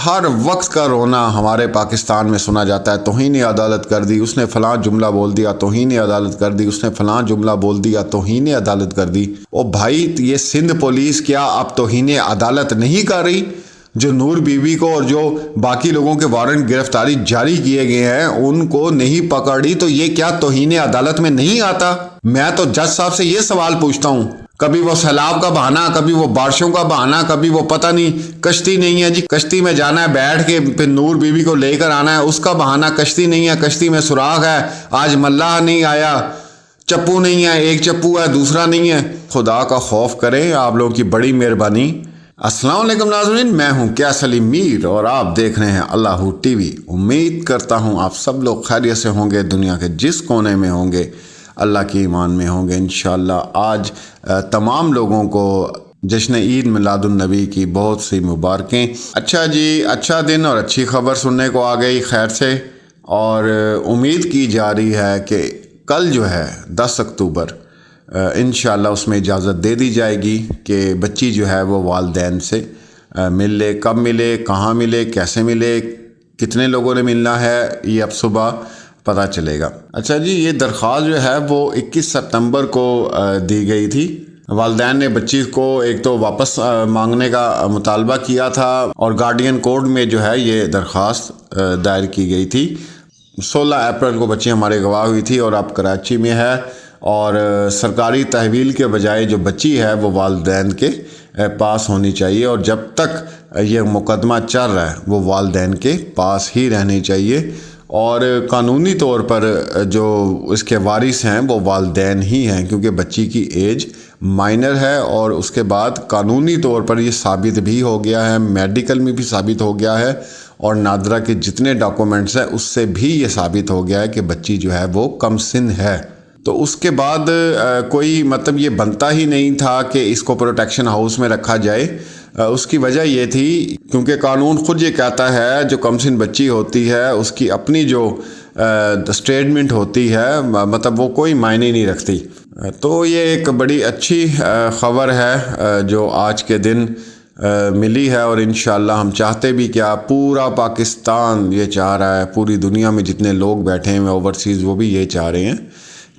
ہر وقت کا رونا ہمارے پاکستان میں سنا جاتا ہے، توہین عدالت کر دی، اس نے فلاں جملہ بول دیا، توہین عدالت کر دی، اس نے فلاں جملہ بول دیا، توہین عدالت کر دی۔ او بھائی، یہ سندھ پولیس کیا اب توہین عدالت نہیں کر رہی؟ جو نور بی بی کو اور جو باقی لوگوں کے وارنٹ گرفتاری جاری کیے گئے ہیں ان کو نہیں پکڑی تو یہ کیا توہین عدالت میں نہیں آتا؟ میں تو جج صاحب سے یہ سوال پوچھتا ہوں، کبھی وہ سیلاب کا بہانہ، کبھی وہ بارشوں کا بہانہ، کبھی وہ پتہ نہیں کشتی نہیں ہے جی، کشتی میں جانا ہے بیٹھ کے پھر نور بی بی کو لے کر آنا ہے، اس کا بہانہ کشتی نہیں ہے، کشتی میں سوراخ ہے، آج ملاح نہیں آیا، چپو نہیں ہے، ایک چپو ہے دوسرا نہیں ہے۔ خدا کا خوف کریں، آپ لوگوں کی بڑی مہربانی۔ السلام علیکم ناظرین، میں ہوں کیا سلیم میر اور آپ دیکھ رہے ہیں اللہ ٹی وی۔ امید کرتا ہوں آپ سب لوگ خیریت سے ہوں گے، دنیا کے جس کونے میں ہوں گے اللہ کی ایمان میں ہوں گے انشاءاللہ۔ آج تمام لوگوں کو جشن عید میلاد النبی کی بہت سی مبارکیں۔ اچھا جی، اچھا دن اور اچھی خبر سننے کو آ گئی خیر سے، اور امید کی جا رہی ہے کہ کل جو ہے 10 اکتوبر انشاءاللہ اس میں اجازت دے دی جائے گی کہ بچی جو ہے وہ والدین سے مل لے۔ کب ملے، کہاں ملے، کیسے ملے، کتنے لوگوں نے ملنا ہے، یہ اب صبح پتہ چلے گا۔ اچھا جی، یہ درخواست جو ہے وہ 21 سپتمبر کو دی گئی تھی۔ والدین نے بچی کو ایک تو واپس مانگنے کا مطالبہ کیا تھا اور گارڈین کورٹ میں جو ہے یہ درخواست دائر کی گئی تھی۔ 16 اپریل کو بچی ہمارے گواہ ہوئی تھی اور اب کراچی میں ہے، اور سرکاری تحویل کے بجائے جو بچی ہے وہ والدین کے پاس ہونی چاہیے، اور جب تک یہ مقدمہ چل رہا ہے وہ والدین کے پاس ہی رہنی چاہیے، اور قانونی طور پر جو اس کے وارث ہیں وہ والدین ہی ہیں، کیونکہ بچی کی ایج مائنر ہے، اور اس کے بعد قانونی طور پر یہ ثابت بھی ہو گیا ہے، میڈیکل میں بھی ثابت ہو گیا ہے، اور نادرہ کے جتنے ڈاکومنٹس ہیں اس سے بھی یہ ثابت ہو گیا ہے کہ بچی جو ہے وہ کم سن ہے۔ تو اس کے بعد کوئی مطلب یہ بنتا ہی نہیں تھا کہ اس کو پروٹیکشن ہاؤس میں رکھا جائے۔ اس کی وجہ یہ تھی کیونکہ قانون خود یہ کہتا ہے جو کم سن بچی ہوتی ہے اس کی اپنی جو اسٹیٹمنٹ ہوتی ہے مطلب وہ کوئی معنی نہیں رکھتی۔ تو یہ ایک بڑی اچھی خبر ہے جو آج کے دن ملی ہے، اور انشاءاللہ ہم چاہتے بھی کیا، پورا پاکستان یہ چاہ رہا ہے، پوری دنیا میں جتنے لوگ بیٹھے ہیں اوورسیز وہ بھی یہ چاہ رہے ہیں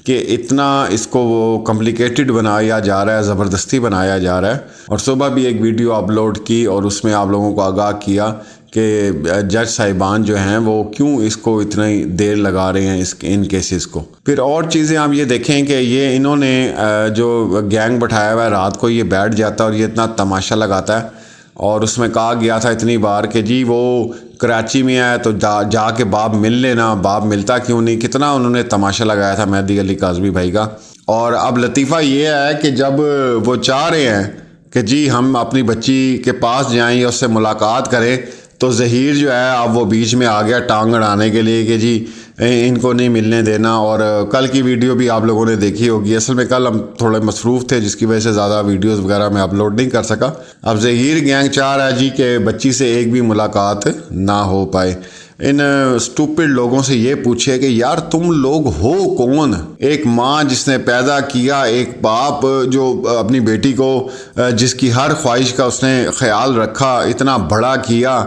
کہ اتنا اس کو وہ کمپلیکیٹڈ بنایا جا رہا ہے، زبردستی بنایا جا رہا ہے۔ اور صبح بھی ایک ویڈیو اپلوڈ کی اور اس میں آپ لوگوں کو آگاہ کیا کہ جج صاحبان جو ہیں وہ کیوں اس کو اتنی دیر لگا رہے ہیں ان کیسز کو۔ پھر اور چیزیں آپ یہ دیکھیں کہ یہ انہوں نے جو گینگ بٹھایا ہوا ہے، رات کو یہ بیٹھ جاتا ہے اور یہ اتنا تماشا لگاتا ہے، اور اس میں کہا گیا تھا اتنی بار کہ جی وہ کراچی میں آیا تو جا کے باپ مل لینا، باپ ملتا کیوں نہیں، کتنا انہوں نے تماشا لگایا تھا مہدی علی کاظمی بھائی کا۔ اور اب لطیفہ یہ ہے کہ جب وہ چاہ رہے ہیں کہ جی ہم اپنی بچی کے پاس جائیں یا اس سے ملاقات کریں، تو ظہیر جو ہے اب وہ بیچ میں آ گیا ٹانگ اڑانے کے لیے کہ جی ان کو نہیں ملنے دینا۔ اور کل کی ویڈیو بھی آپ لوگوں نے دیکھی ہوگی، اصل میں کل ہم تھوڑے مصروف تھے جس کی وجہ سے زیادہ ویڈیوز وغیرہ میں اپلوڈ نہیں کر سکا۔ اب ظہیر گینگ چاہ رہا ہے جی کہ بچی سے ایک بھی ملاقات نہ ہو پائے۔ ان اسٹوپڈ لوگوں سے یہ پوچھے کہ یار تم لوگ ہو کون؟ ایک ماں جس نے پیدا کیا، ایک باپ جو اپنی بیٹی کو جس کی ہر خواہش کا اس نے خیال رکھا، اتنا بڑا کیا،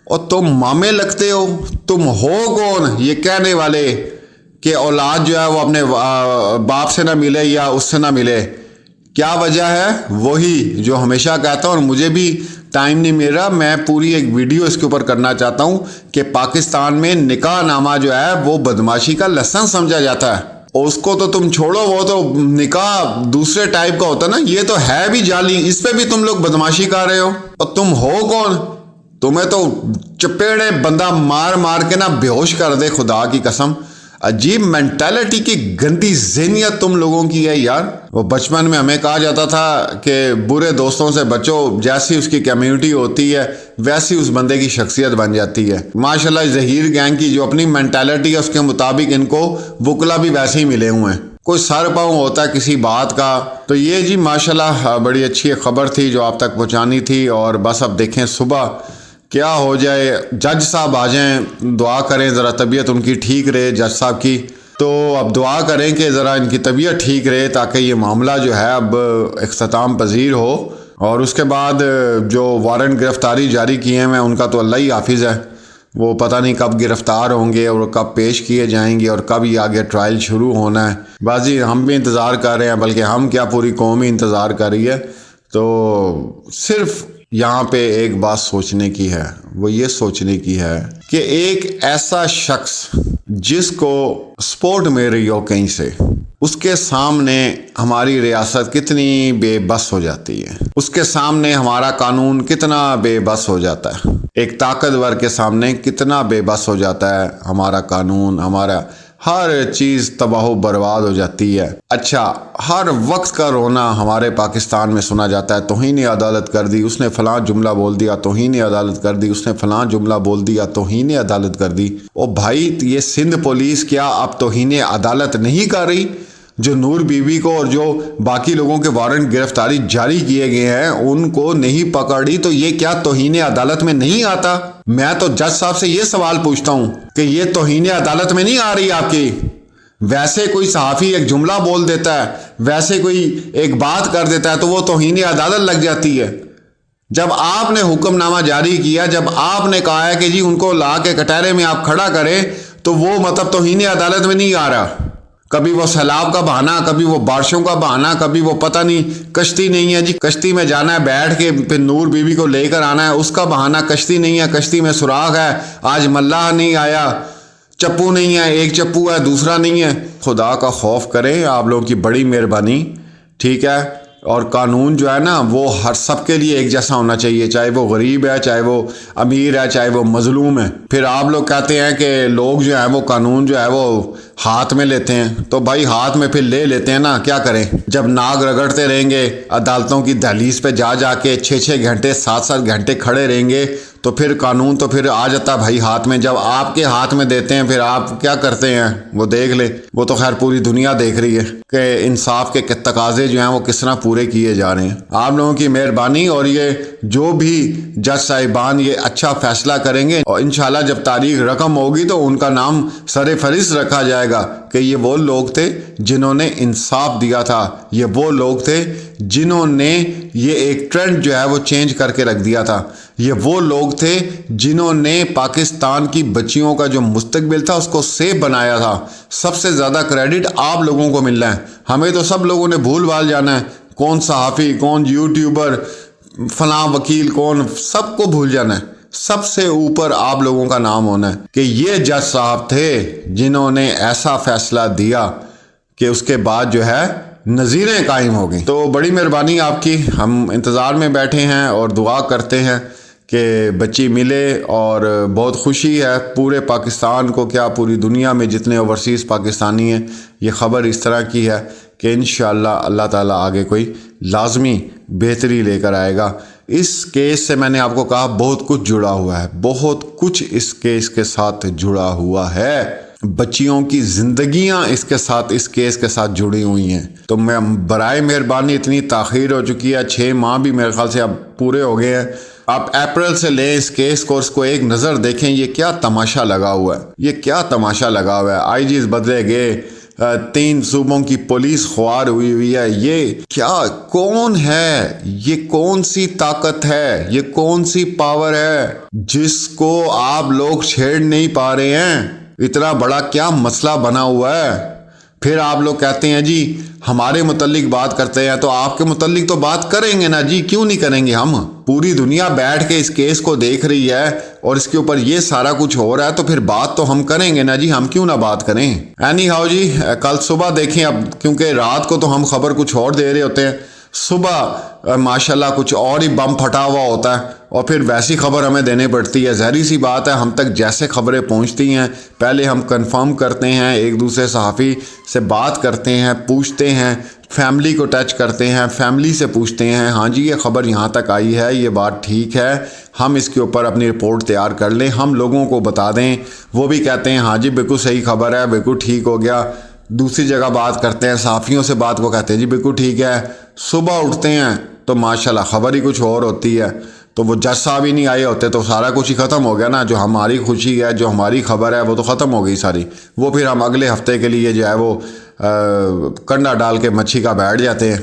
اور تم مامے لگتے ہو؟ تم ہو کون یہ کہنے والے کہ اولاد جو ہے وہ اپنے باپ سے نہ ملے یا اس سے نہ ملے؟ کیا وجہ ہے؟ وہی جو ہمیشہ کہتا ہوں، اور مجھے بھی ٹائم نہیں مل رہا، میں پوری ایک ویڈیو اس کے اوپر کرنا چاہتا ہوں کہ پاکستان میں نکاح نامہ جو ہے وہ بدماشی کا لائسنس سمجھا جاتا ہے۔ اس کو تو تم چھوڑو، وہ تو نکاح دوسرے ٹائپ کا ہوتا ہے نا، یہ تو ہے بھی جعلی، اس پہ بھی تم لوگ بدماشی کر رہے ہو۔ اور تم ہو کون؟ تمہیں تو چپیڑے بندہ مار مار کے نہ بے ہوش کر دے، خدا کی قسم۔ عجیب مینٹالٹی کی گندی ذہنیت تم لوگوں کی ہے یار۔ وہ بچپن میں ہمیں کہا جاتا تھا کہ برے دوستوں سے بچو، جیسی اس کی کمیونٹی ہوتی ہے ویسی اس بندے کی شخصیت بن جاتی ہے۔ ماشاءاللہ ظہیر گینگ کی جو اپنی مینٹالٹی ہے اس کے مطابق ان کو وکلا بھی ویسے ہی ملے ہوئے ہیں، کوئی سر پاؤں ہوتا ہے کسی بات کا۔ تو یہ جی ماشاءاللہ بڑی اچھی خبر تھی جو آپ تک پہنچانی تھی، اور بس اب دیکھیں صبح کیا ہو جائے۔ جج صاحب آ جائیں، دعا کریں ذرا طبیعت ان کی ٹھیک رہے جج صاحب کی، تو اب دعا کریں کہ ذرا ان کی طبیعت ٹھیک رہے تاکہ یہ معاملہ جو ہے اب اختتام پذیر ہو اور اس کے بعد جو وارنٹ گرفتاری جاری کیے ہیں ان کا تو اللہ ہی حافظ ہے، وہ پتہ نہیں کب گرفتار ہوں گے اور کب پیش کیے جائیں گے اور کب یہ آگے ٹرائل شروع ہونا ہے۔ بازی ہم بھی انتظار کر رہے ہیں، بلکہ ہم کیا پوری قوم ہی انتظار کر رہی ہے۔ تو صرف یہاں پہ ایک بات سوچنے کی ہے، وہ یہ سوچنے کی ہے کہ ایک ایسا شخص جس کو سپورٹ مل رہی ہو کہیں سے، اس کے سامنے ہماری ریاست کتنی بے بس ہو جاتی ہے، اس کے سامنے ہمارا قانون کتنا بے بس ہو جاتا ہے، ایک طاقتور کے سامنے کتنا بے بس ہو جاتا ہے ہمارا قانون، ہمارا ہر چیز تباہ و برباد ہو جاتی ہے۔ اچھا، ہر وقت کا رونا ہمارے پاکستان میں سنا جاتا ہے، توہین عدالت کر دی، اس نے فلاں جملہ بول دیا، توہین عدالت کر دی، اس نے فلاں جملہ بول دیا، توہین عدالت کر دی۔ او بھائی، یہ سندھ پولیس کیا اب توہین عدالت نہیں کر رہی؟ جو نور بی بی کو اور جو باقی لوگوں کے وارنٹ گرفتاری جاری کیے گئے ہیں ان کو نہیں پکڑی تو یہ کیا توہین عدالت میں نہیں آتا؟ میں تو جج صاحب سے یہ سوال پوچھتا ہوں کہ یہ توہین عدالت میں نہیں آ رہی آپ کی؟ ویسے کوئی صحافی ایک جملہ بول دیتا ہے، ویسے کوئی ایک بات کر دیتا ہے تو وہ توہین عدالت لگ جاتی ہے۔ جب آپ نے حکم نامہ جاری کیا، جب آپ نے کہا ہے کہ جی ان کو لا کے کٹہرے میں آپ کھڑا کریں، تو وہ مطلب توہین عدالت میں نہیں آ رہا۔ کبھی وہ سیلاب کا بہانہ، کبھی وہ بارشوں کا بہانہ، کبھی وہ پتہ نہیں کشتی نہیں ہے جی کشتی میں جانا ہے بیٹھ کے پھر نور بی بی کو لے کر آنا ہے، اس کا بہانہ کشتی نہیں ہے، کشتی میں سوراخ ہے، آج ملاح نہیں آیا، چپو نہیں ہے، ایک چپو ہے دوسرا نہیں ہے۔ خدا کا خوف کریں، آپ لوگوں کی بڑی مہربانی، ٹھیک ہے؟ اور قانون جو ہے نا وہ ہر سب کے لیے ایک جیسا ہونا چاہیے، چاہے وہ غریب ہے، چاہے وہ امیر ہے، چاہے وہ مظلوم ہے۔ پھر آپ لوگ کہتے ہیں کہ لوگ جو ہیں وہ قانون جو ہے وہ ہاتھ میں لیتے ہیں، تو بھائی ہاتھ میں پھر لے لیتے ہیں نا، کیا کریں؟ جب ناک رگڑتے رہیں گے عدالتوں کی دہلیز پہ جا کے 6 گھنٹے 7 گھنٹے کھڑے رہیں گے تو پھر قانون تو پھر آ جاتا بھائی ہاتھ میں۔ جب آپ کے ہاتھ میں دیتے ہیں پھر آپ کیا کرتے ہیں وہ دیکھ لیں، وہ تو خیر پوری دنیا دیکھ رہی ہے کہ انصاف کے تقاضے جو ہیں وہ کس طرح پورے کیے جا رہے ہیں۔ آپ لوگوں کی مہربانی، اور یہ جو بھی جج صاحبان یہ اچھا فیصلہ کریں گے اور انشاءاللہ جب تاریخ رقم ہوگی تو ان کا نام سر فہرست رکھا جائے گا کہ یہ وہ لوگ تھے جنہوں نے انصاف دیا تھا، یہ وہ لوگ تھے جنہوں نے یہ ایک ٹرینڈ جو ہے وہ چینج کر کے رکھ دیا تھا، یہ وہ لوگ تھے جنہوں نے پاکستان کی بچیوں کا جو مستقبل تھا اس کو سیف بنایا تھا۔ سب سے زیادہ کریڈٹ آپ لوگوں کو مل رہا ہے، ہمیں تو سب لوگوں نے بھول بھال جانا ہے، کون صحافی، کون یوٹیوبر، فلاں وکیل کون، سب کو بھول جانا ہے۔ سب سے اوپر آپ لوگوں کا نام ہونا ہے کہ یہ جج صاحب تھے جنہوں نے ایسا فیصلہ دیا کہ اس کے بعد جو ہے نظیریں قائم ہو گئیں۔ تو بڑی مہربانی آپ کی، ہم انتظار میں بیٹھے ہیں اور دعا کرتے ہیں کہ بچی ملے، اور بہت خوشی ہے پورے پاکستان کو، کیا پوری دنیا میں جتنے اوورسیز پاکستانی ہیں، یہ خبر اس طرح کی ہے کہ انشاءاللہ اللہ تعالیٰ آگے کوئی لازمی بہتری لے کر آئے گا۔ اس کیس سے میں نے آپ کو کہا بہت کچھ جڑا ہوا ہے، بہت کچھ اس کیس کے ساتھ جڑا ہوا ہے، بچیوں کی زندگیاں اس کے ساتھ، اس کیس کے ساتھ جڑی ہوئی ہیں۔ تو میں برائے مہربانی، اتنی تاخیر ہو چکی ہے، 6 ماہ بھی میرے خیال سے اب پورے ہو گئے ہیں، آپ اپریل سے لیں اس کیس کو، اس کو ایک نظر دیکھیں، یہ کیا تماشا لگا ہوا ہے، یہ کیا تماشا لگا ہوا ہے۔ آئی جیز بدلے گئے، 3 صوبوں کی پولیس خوار ہوئی ہے، یہ کیا، کون ہے یہ، کون سی طاقت ہے، یہ کون سی پاور ہے جس کو آپ لوگ چھیڑ نہیں پا رہے ہیں؟ اتنا بڑا کیا مسئلہ بنا ہوا ہے؟ پھر آپ لوگ کہتے ہیں جی ہمارے متعلق بات کرتے ہیں، تو آپ کے متعلق تو بات کریں گے نا جی، کیوں نہیں کریں گے ہم؟ پوری دنیا بیٹھ کے اس کیس کو دیکھ رہی ہے اور اس کے اوپر یہ سارا کچھ ہو رہا ہے، تو پھر بات تو ہم کریں گے نا جی، ہم کیوں نہ بات کریں؟ اینی ہاؤ جی، کل صبح دیکھیں، اب کیونکہ رات کو تو ہم خبر کچھ اور دے رہے ہوتے ہیں، صبح ماشاءاللہ کچھ اور ہی بم پھٹا ہوا ہوتا ہے اور پھر ویسی خبر ہمیں دینے پڑتی ہے۔ ظاہری سی بات ہے، ہم تک جیسے خبریں پہنچتی ہیں پہلے ہم کنفرم کرتے ہیں، ایک دوسرے صحافی سے بات کرتے ہیں، پوچھتے ہیں، فیملی کو ٹچ کرتے ہیں، فیملی سے پوچھتے ہیں ہاں جی یہ خبر یہاں تک آئی ہے، یہ بات ٹھیک ہے، ہم اس کے اوپر اپنی رپورٹ تیار کر لیں، ہم لوگوں کو بتا دیں، وہ بھی کہتے ہیں ہاں جی بالکل صحیح خبر ہے، بالکل ٹھیک ہو گیا۔ دوسری جگہ بات کرتے ہیں، صحافیوں سے بات کو کہتے ہیں جی بالکل ٹھیک ہے، صبح اٹھتے ہیں تو ماشاءاللہ خبر ہی کچھ اور ہوتی ہے۔ تو وہ جج صاحب ہی نہیں آئے ہوتے تو سارا کچھ ہی ختم ہو گیا نا، جو ہماری خوشی ہے، جو ہماری خبر ہے وہ تو ختم ہو گئی ساری، وہ پھر ہم اگلے ہفتے کے لیے جو ہے وہ کنڈا ڈال کے مچھی کا بیٹھ جاتے ہیں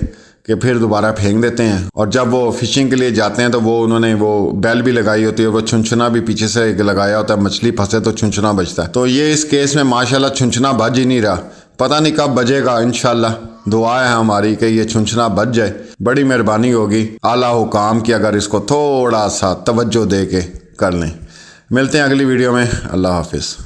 کہ پھر دوبارہ پھینک دیتے ہیں، اور جب وہ فشنگ کے لیے جاتے ہیں تو وہ انہوں نے وہ بیل بھی لگائی ہوتی ہے، وہ چھنچنا بھی پیچھے سے لگایا ہوتا ہے، مچھلی پھنسے تو چھنچنا بجتا ہے۔ تو یہ اس کیس میں ماشاءاللہ چھنچنا بج ہی نہیں رہا، پتہ نہیں کب بجے گا، انشاءاللہ دعا ہے ہماری کہ یہ چھنچنا بج جائے، بڑی مہربانی ہوگی اعلیٰ حکام کی اگر اس کو تھوڑا سا توجہ دے کے کر لیں۔ ملتے ہیں اگلی ویڈیو میں، اللہ حافظ۔